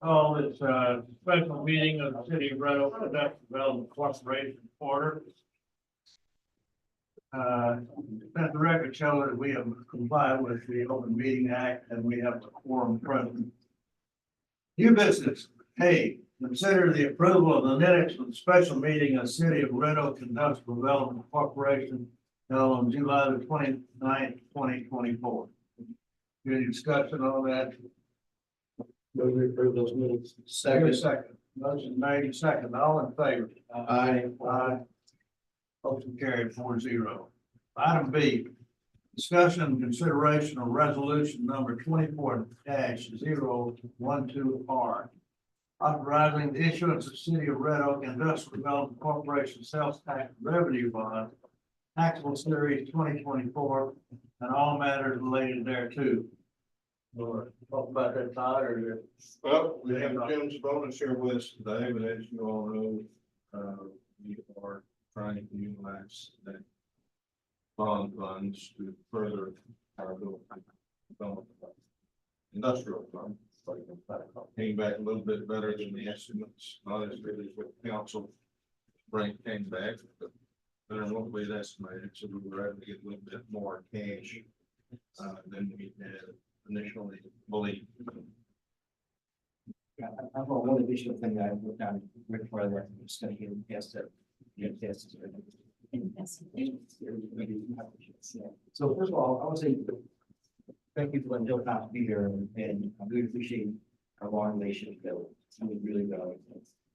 call this special meeting of the City of Red Oak Industrial Development Corporation order. Let the record show that we have complied with the Open Meeting Act and we have a quorum present. New business. Hey, consider the approval of the minutes of the special meeting of the City of Red Oak Industrial Development Corporation held on July the 29th, 2024. Any discussion on that? Move to approve those minutes. Second. Motion made and second. All in favor? Aye. Aye. Motion carried 4-0. Item B, discussion and consideration of resolution number 24-012R. Authorizing the issuance of City of Red Oak Industrial Development Corporation sales tax revenue bond, taxable series 2024, and all matters related thereto. Lord, talk about that, Todd, or? Well, we have Jim's bonus here with us today, but as you all know, we are trying to utilize that bond funds to further our development industrial fund. Came back a little bit better than the estimates, not as good as what council came back, but better than what we had estimated, so we were able to get a little bit more cash than we had initially believed. I've got one additional thing that I put down right for the discussion. Yes, that. So first of all, I want to say thank you for letting Joe Cox be here, and I really appreciate our long relationship. That we really well.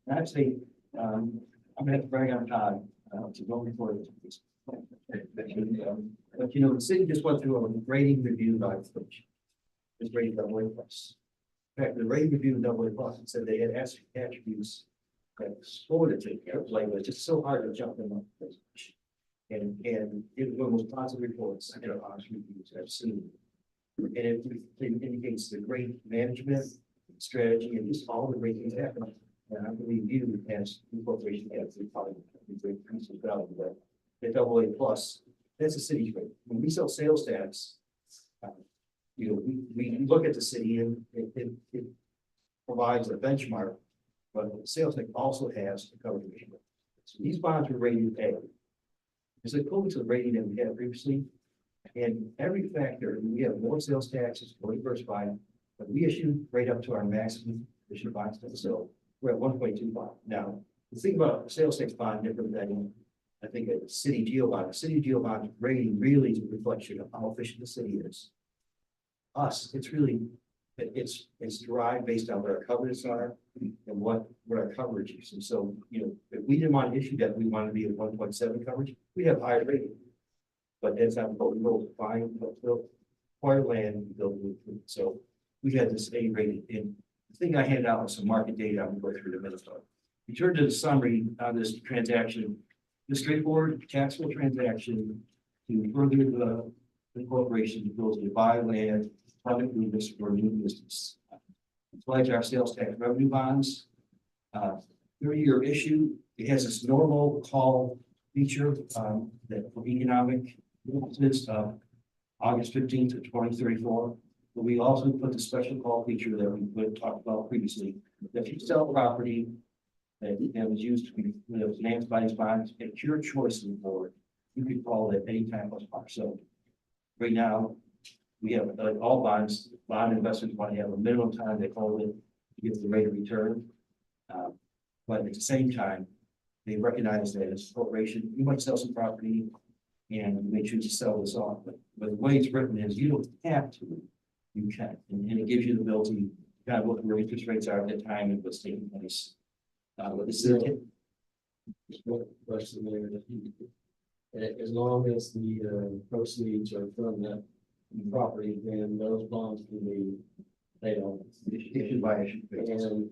And actually, I'm gonna have to bring on Todd to go before this. But you know, the city just went through a rating review by the it's rated double A plus. In fact, the rating review double A plus and said they had attributes that exploded to airplane, but it's just so hard to jump in. And it was one of the most positive reports in our honest reviews I've seen. And it indicates the great management strategy and just all the great things happening. And I believe you as the corporation has probably great piece of value, but the double A plus, that's a city's rate. When we sell sales tax, you know, we look at the city and it provides a benchmark, but the sales tax also has a coverage ratio. So these bonds were rated A. It's equivalent to the rating that we had previously. And every factor, we have more sales taxes, more diversified, but we issued right up to our maximum issue bonds. So we're at 1.25. Now, the thing about a sales tax bond different than I think a city geo bond. A city geo bond rating really is a reflection of how efficient the city is. Us, it's really, it's derived based on what our covenants are and what our coverage is. And so, you know, if we didn't want to issue that, we want to be at 1.7 coverage, we'd have higher rating. But that's not what we will find, acquire land, build. So we had this A rated. And the thing I handed out was some market data. I'm going to go through the minutes. We turned to the summary on this transaction. The straightforward taxable transaction to further the corporation to build to buy land, private business or new business. Pledge our sales tax revenue bonds. 30-year issue. It has this normal call feature that for economic purposes August 15th of 2034. But we also put the special call feature that we talked about previously. If you sell property that was used to be financed by these bonds, it's your choice of the board. You can call it any time plus par. So right now, we have all bond investors want to have a minimum time they call it to get the rate of return. But at the same time, they recognize that as a corporation, you might sell some property and you may choose to sell this off. But the way it's written is you don't have to, you can. And it gives you the ability to kind of look where interest rates are at that time and what's taking place. What is it? Question there. As long as the proceeds are from that property, then those bonds can be paid off. Issued by issue. And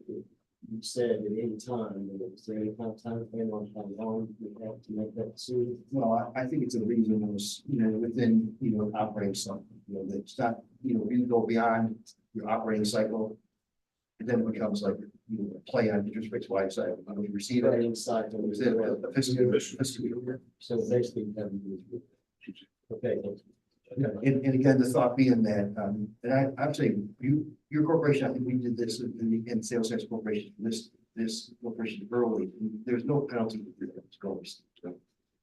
you said at any time, is there any kind of time frame on how long you have to make that decision? Well, I think it's a reasonable, you know, within, you know, operating cycle. You know, it's not, you know, you go beyond your operating cycle. And then it becomes like, you know, play on interest rates wide cycle. When we receive it, Inside is it a fiscal year? so basically, okay. And again, the thought being that, I'm saying, your corporation, I think we did this in sales tax corporation, this corporation early, there's no penalty for this goals.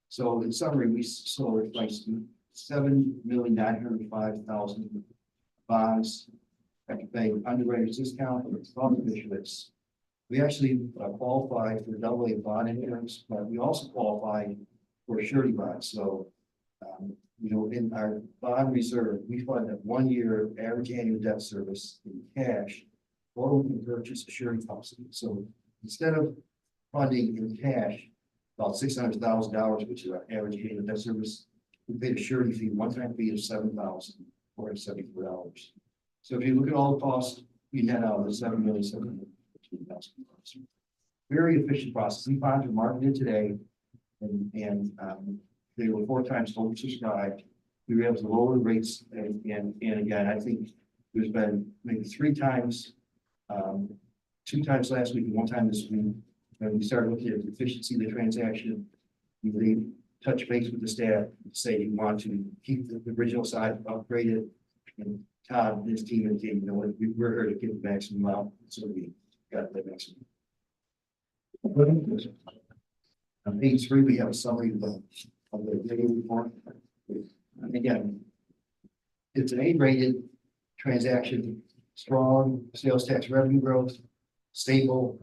So in summary, we sold like 7,905,000 bonds that can pay underwriter's discount or cost of issuance. We actually qualify for AA bond insurance, but we also qualify for a surety bond. So, in our bond reserve, we fund a 1 year average annual debt service in cash, or we can purchase a surety policy. So instead of funding in cash, about $600,000, which is our average annual debt service, we paid a surety fee, one-time fee of $7,474. So if you look at all the costs, we net out the $7,715,000. Very efficient process. We bonds are marketed today, and they were 4 times oversubscribed. We were able to lower the rates, and again, I think there's been maybe 3 times, 2 times last week and 1 time this week, when we started looking at the efficiency of the transaction. We touch base with the staff, say you want to keep the original side, upgrade it, and Todd and his team indicated, we're here to get the maximum out, so we got the maximum. On page 3, we have a summary of the daily report. And again, it's an A-rated transaction, strong sales tax revenue growth, stable,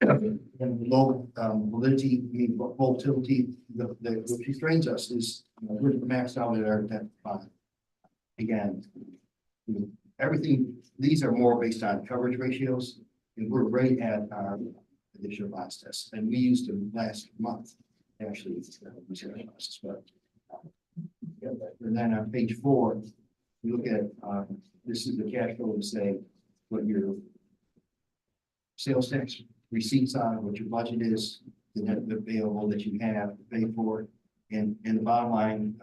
and low validity, volatility. What constrains us is we're maxed out at our debt bond. Again, everything, these are more based on coverage ratios, and we're right at our additional loss test, and we used them last month. Actually, and then on page 4, we look at this is the cash flow to say what your sales tax receipts are, what your budget is, the net available that you have to pay for, and the bottom line,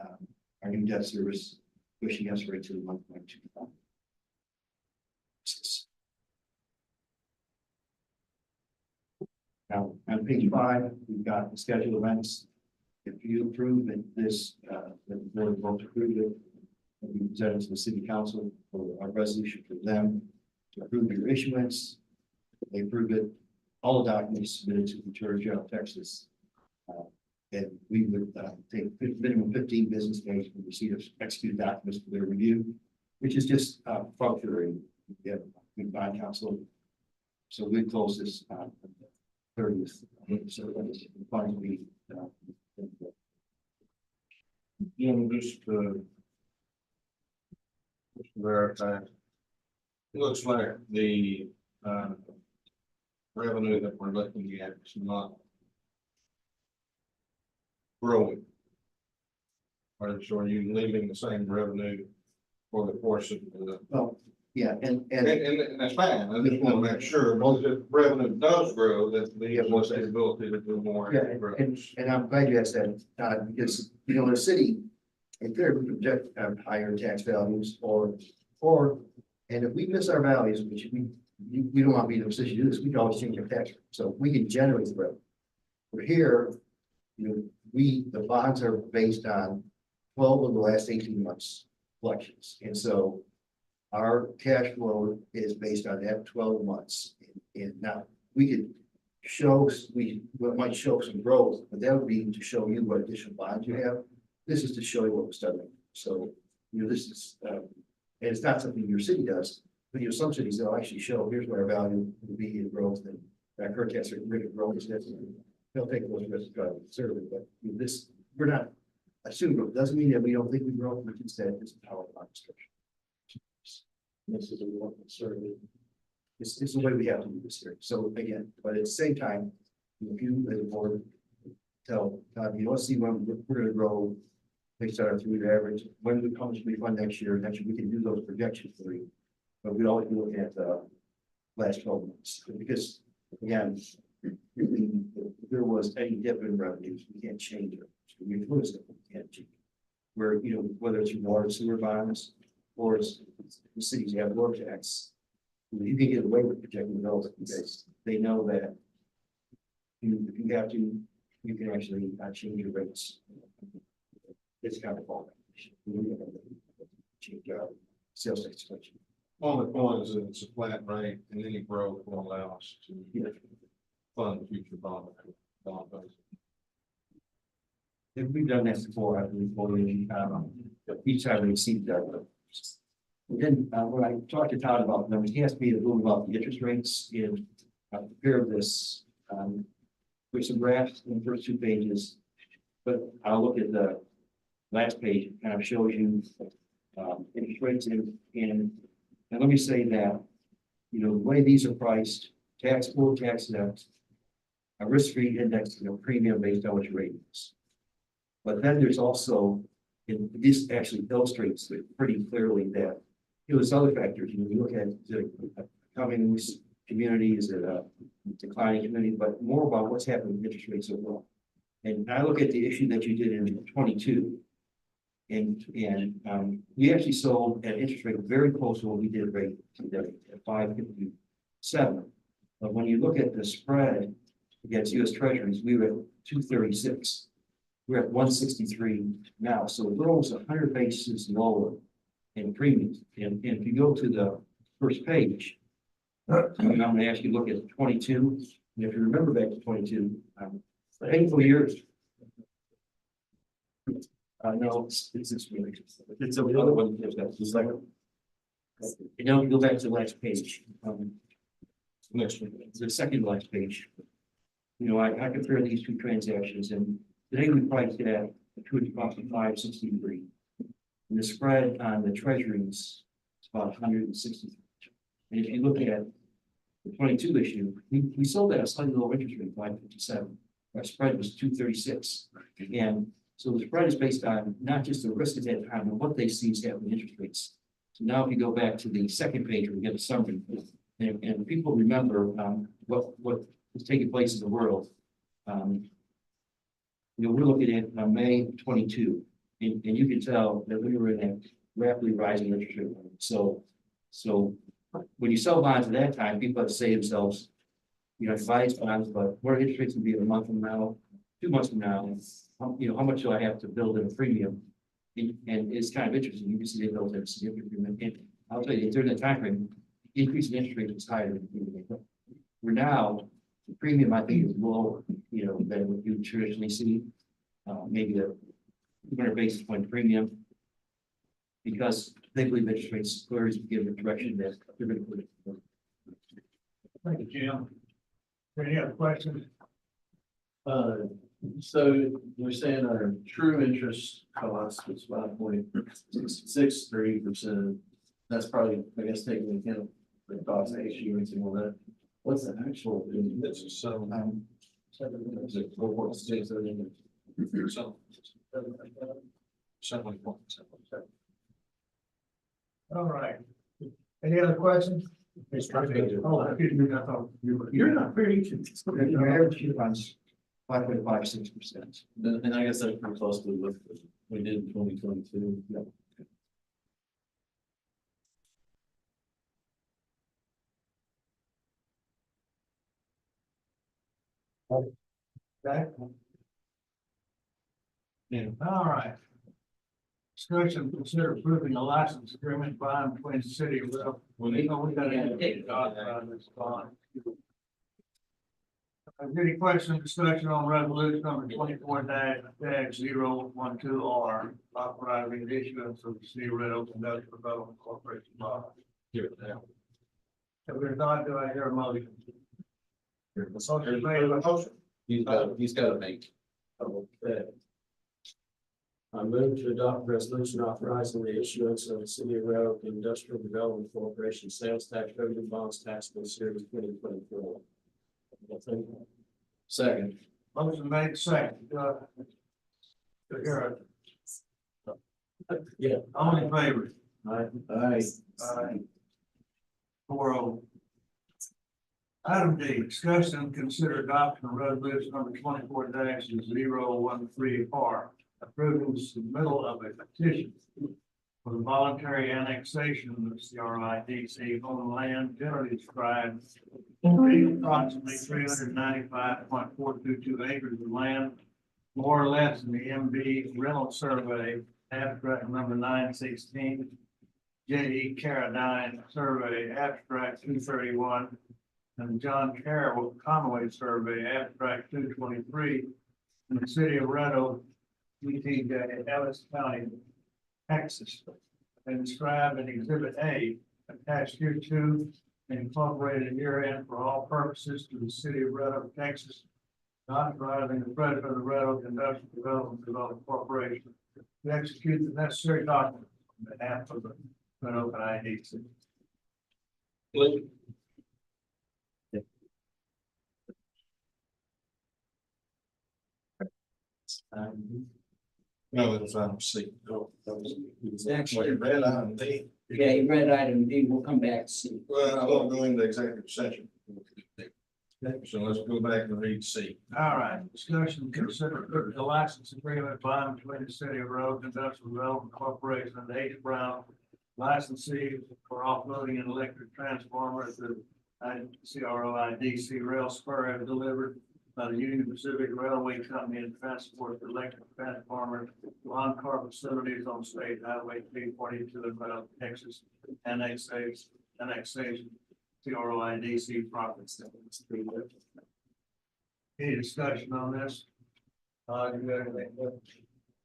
our new debt service pushing us right to the 1.25. Now, on page 5, we've got the scheduled events. If you approve that the board vote to approve it, we present it to the city council for our resolution for them to approve your issuance. They approve it, all the documents submitted to the Attorney of Texas. And we would take minimum 15 business days from receipt of executed documents for their review, which is just functionary. We have bond counsel. So we close this 30th. So that's going to be. Just to verify, it looks like the revenue that we're looking at is not growing. Or are you leaving the same revenue for the course of the? Well, yeah, and that's fine. I just want to make sure, because if revenue does grow, that leaves us the ability to do more. yeah, and I'm glad you asked that, because the city, if they're project higher tax values, or and if we miss our values, which we don't want to be in a position to do this, we can always change our tax rate, so we can generate the revenue. We're here, the bonds are based on 12 of the last 18 months collections, and so our cash flow is based on that 12 months. And now we could might show some growth, but that would be to show you what additional bonds you have. This is to show you what was done. So, this is, and it's not something your city does, but some cities they'll actually show, here's what our value would be in growth, and that current tax rate of growth is necessary. They'll take those risks to try to conserve it, but this, we're not assuming growth. Doesn't mean that we don't think we grow, but instead it's a power line structure. This is a more conservative. It's the way we have to do this here. So again, but at the same time, if you as a board tell Todd, let's see when we're going to grow based on our 3-year average, when we come to refund next year, we can do those projections for you. But we always be looking at the last 12 months, because again, if there was any dip in revenues, we can't change it. So we influence it, we can't change it. Where whether it's your water sewer bonds, or it's the cities have lower tax, you can get away with projecting those because they know that if you have to, you can actually change your rates. It's kind of fallback. Change our sales tax collection. Only point is that it's a flat rate and any growth will allow us to fund future bond budget. And we've done that before, I believe, each time we received that. And then, when I talked to Todd about them, he asked me a little about the interest rates in, prepared this, with some graphs in the first two pages. But I'll look at the last page, and kind of shows you, interest rates and let me say that, you know, the way these are priced, taxable, tax exempt, a risk-free index, premium based on which rate is. But then there's also, and this actually illustrates it pretty clearly that there's other factors. You know, you look at the coming communities and declining community, but more about what's happening with interest rates overall. And I look at the issue that you did in 22, and we actually sold at interest rate very close to what we did rate today at 5.57. But when you look at the spread against U.S. Treasuries, we were at 236. We're at 163 now, so we're almost 100 basis lower in premiums. And if you go to the first page, and I'm going to ask you to look at 22. And if you remember back to 22, painful years. No, it's this one. It's the other one. It's like, you know, go back to the last page. Next one, the second last page. You know, I compare these two transactions, and today we priced it at $563. And the spread on the treasuries is about 163. And if you look at the 22 issue, we sold at a slightly lower interest rate, 557. Our spread was 236. And so the spread is based on not just the risk at that time, but what they see is happening in interest rates. So now if you go back to the second page, we get a summary. And people remember what is taking place in the world. You know, we're looking at May 22, and you can tell that we were in a rapidly rising interest rate. So when you sell bonds at that time, people have to say to themselves, you know, buy bonds, but what are interest rates going to be a month from now, 2 months from now? You know, how much do I have to build in a premium? And it's kind of interesting. You can see they built a significant premium. And I'll tell you, during that time frame, the increase in interest rate was higher than the premium. We're now, the premium, I think, is lower, you know, than what you traditionally see. Maybe a 200 basis point premium, because they believe interest rates clearly give the direction that they're going to put it. Thank you, Jim. Any other questions? So we're saying our true interest cost is 5.63%. That's probably, I guess, taking into account the cost of issuance and all that. What's the actual? This is so. Is it 4.6? All right. Any other questions? Oh, excuse me, I thought you're not pretty. The average runs 5.56%. And I guess that's pretty close to what we did in 2022. Yeah. Okay. Yeah. All right. Discussion, consider approving a license agreement by between the city of Will. We got this bond. Any question, discussion on resolution number 24-012R, authorizing the issuance of the City of Red Oak Industrial Development Corporation bond. Here it now. If we're not, do I hear a motion? Motion made, Motion. He's got to make. Okay. I move to adopt resolution authorizing the issuance of the City of Red Oak Industrial Development Corporation sales tax revenue bonds taxable series 2024. Second. motion made, second. Do hear Yeah. all in favor? Aye. Aye. 4-0. Item D, discussion and consider adoption of resolution number 24-013R, approving the submittal of a petition for the voluntary annexation of the IDC on land generally described approximately 395.422 acres of land, more or less in the MB rental survey abstract number 916. J.E. Carradine Survey, abstract 231. And John Carroll Conway Survey, abstract 223. In the city of Red Oak, UTJ, Ellis County, Texas. And described in Exhibit A, attached here to and incorporated herein for all purposes to the city of Red Oak, Texas. Authorizing the president of the Red Oak Industrial Development Corporation to execute the necessary documents on behalf of the Red Oak IDC. Lee? No, it was item C. No, that was. Well, Actually, red item D. yeah, you read item D, we'll come back to see. Well, I won't go into executive session. So let's go back and read C. All right, discussion, consider the license agreement by and between the city of Red Oak Industrial Development Corporation and H. Brown licensee for offloading an electric transformer at the IDC rail spur as delivered by the Union Pacific Railway Company and transport the electric transformer to on-car facilities on State Highway 342 in Red Oak, Texas, annexation, CROIDC profits. Any discussion on this? You got anything?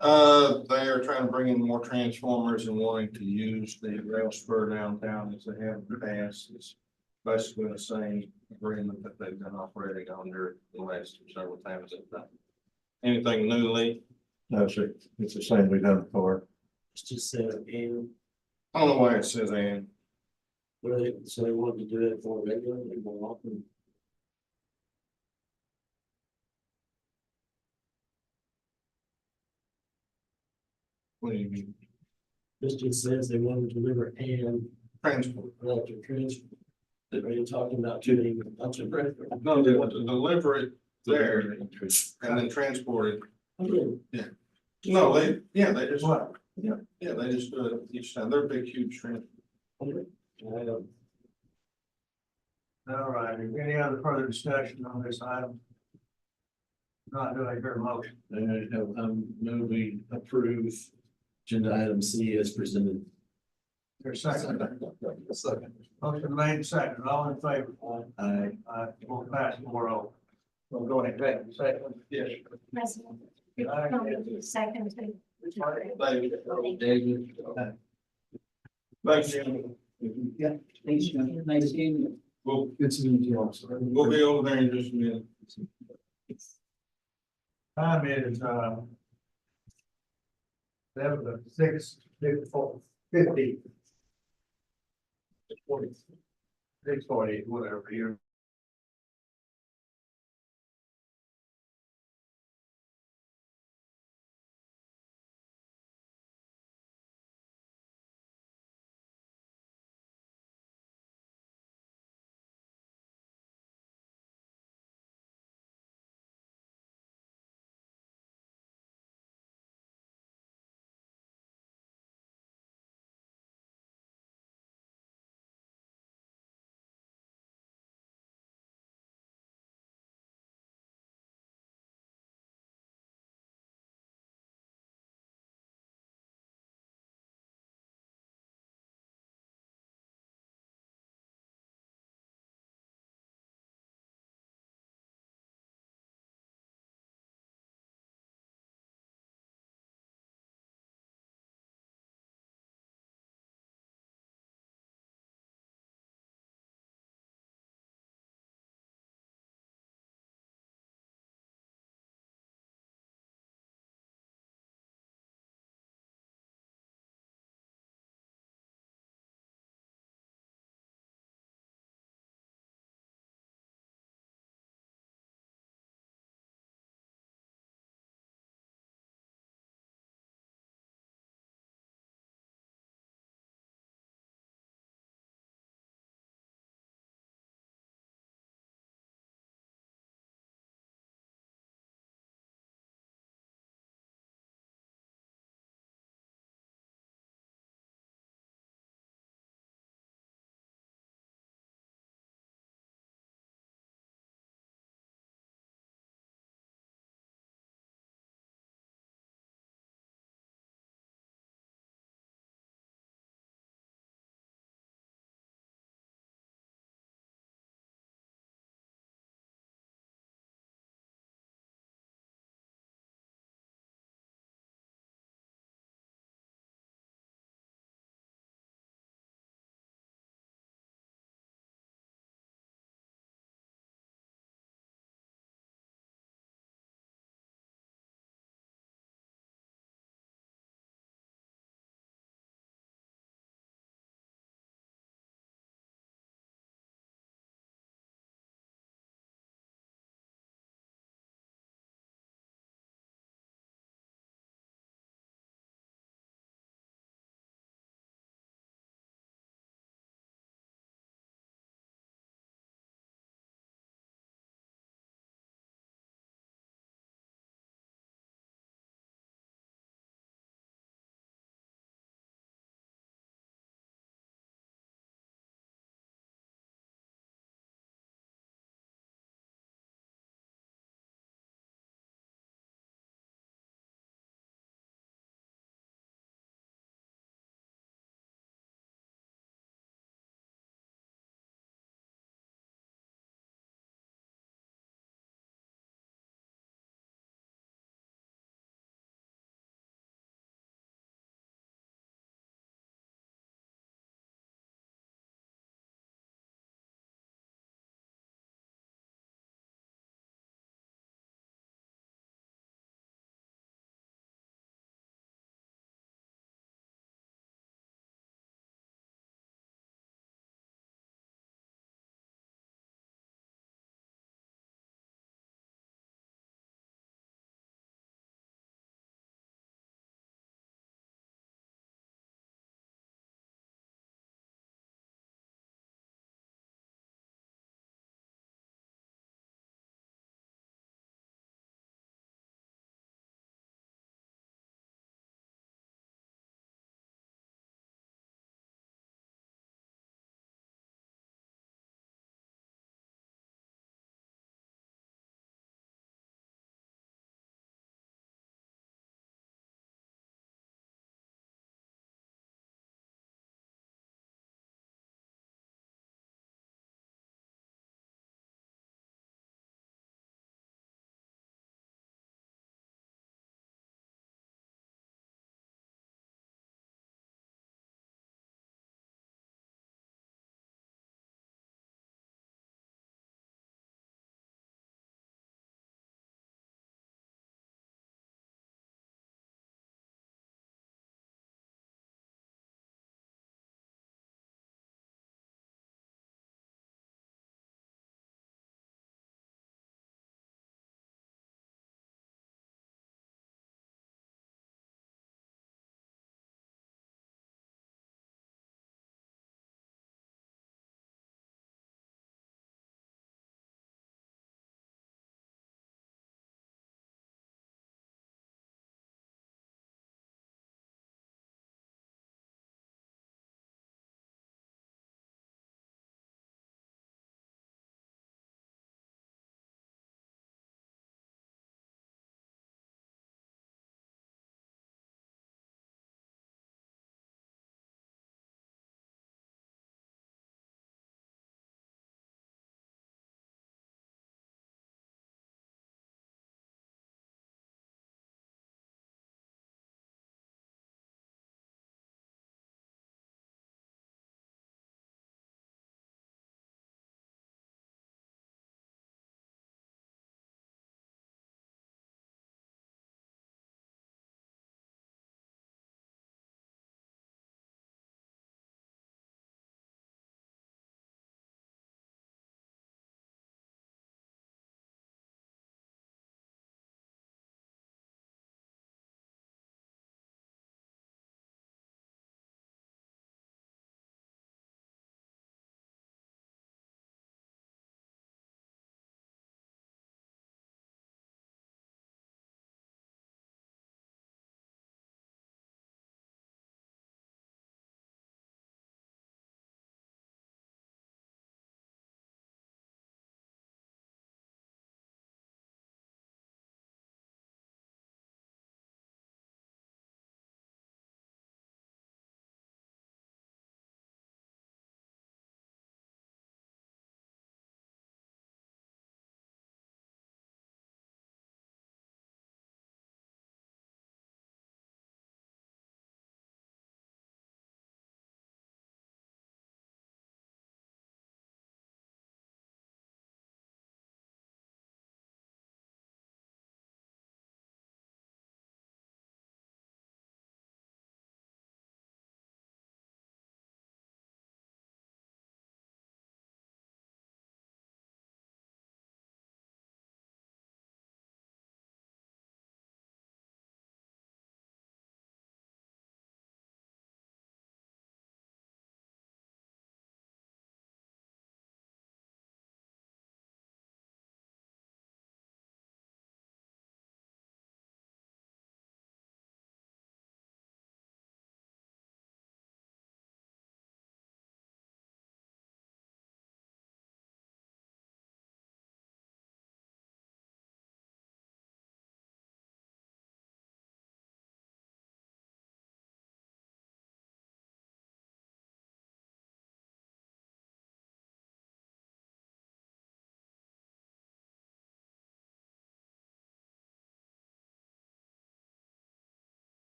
They are trying to bring in more transformers and wanting to use the rail spur downtown as they have in the past. It's basically the same agreement that they've been operating under the last several times. Anything new, Lee? No, sir. It's the same we've done before. It's just said, and I don't know why it says and. really, so they wanted to do it for regular, they more often. What do you mean? This just says they want to deliver and Transport. electric transport. Are you talking about doing a bunch of bread? No, they want to deliver it there and then transport it. Okay. No, they just, What? yeah, they just do it each time. They're big, huge transport. All right, any other further discussion on this item? Not doing your motion. No, we approve agenda item C as presented. Your second. Motion made second, all in favor? Aye. We'll pass 4-0. We'll go in executive session. Yes. President, you come to second to. David. Thanks, Jim. Yeah, thanks, nice seeing you. We'll be over there in just a minute. Time is, 6:50. 6:40, whatever, you're.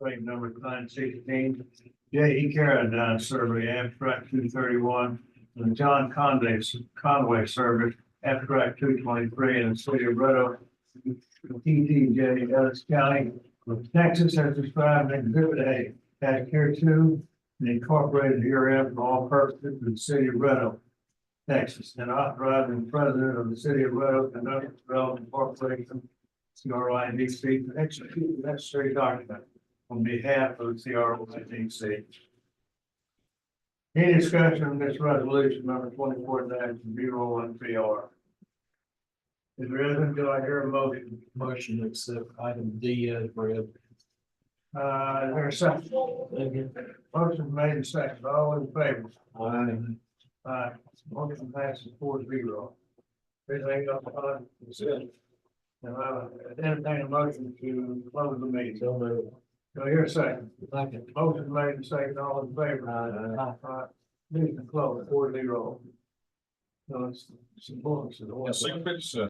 claim number 916. J.E. Carradine survey, abstract 231, and the John Conway survey, abstract 223, in the city of Red Oak, TTJ, Ellis County, Texas, as described in Exhibit A, attached here to and incorporated herein for all purposes of the city of Red Oak, Texas, and authorizing the president of the city of Red Oak and other development corporation, CRIDC, to execute the necessary document on behalf of the CRIDC. Any discussion on this resolution number 24-013R? Is there anything, do I hear a motion? Motion to accept item D as read. Is there a second? Motion made and second, all in favor? Motion passes 4-0. Anything else on consent? Now, I entertain a motion to close the meeting. So moved. Do I hear a second? Second. Motion made and second, all in favor? Aye. Meeting closed, 4-0. So it's, bullets. Yes, 6:57.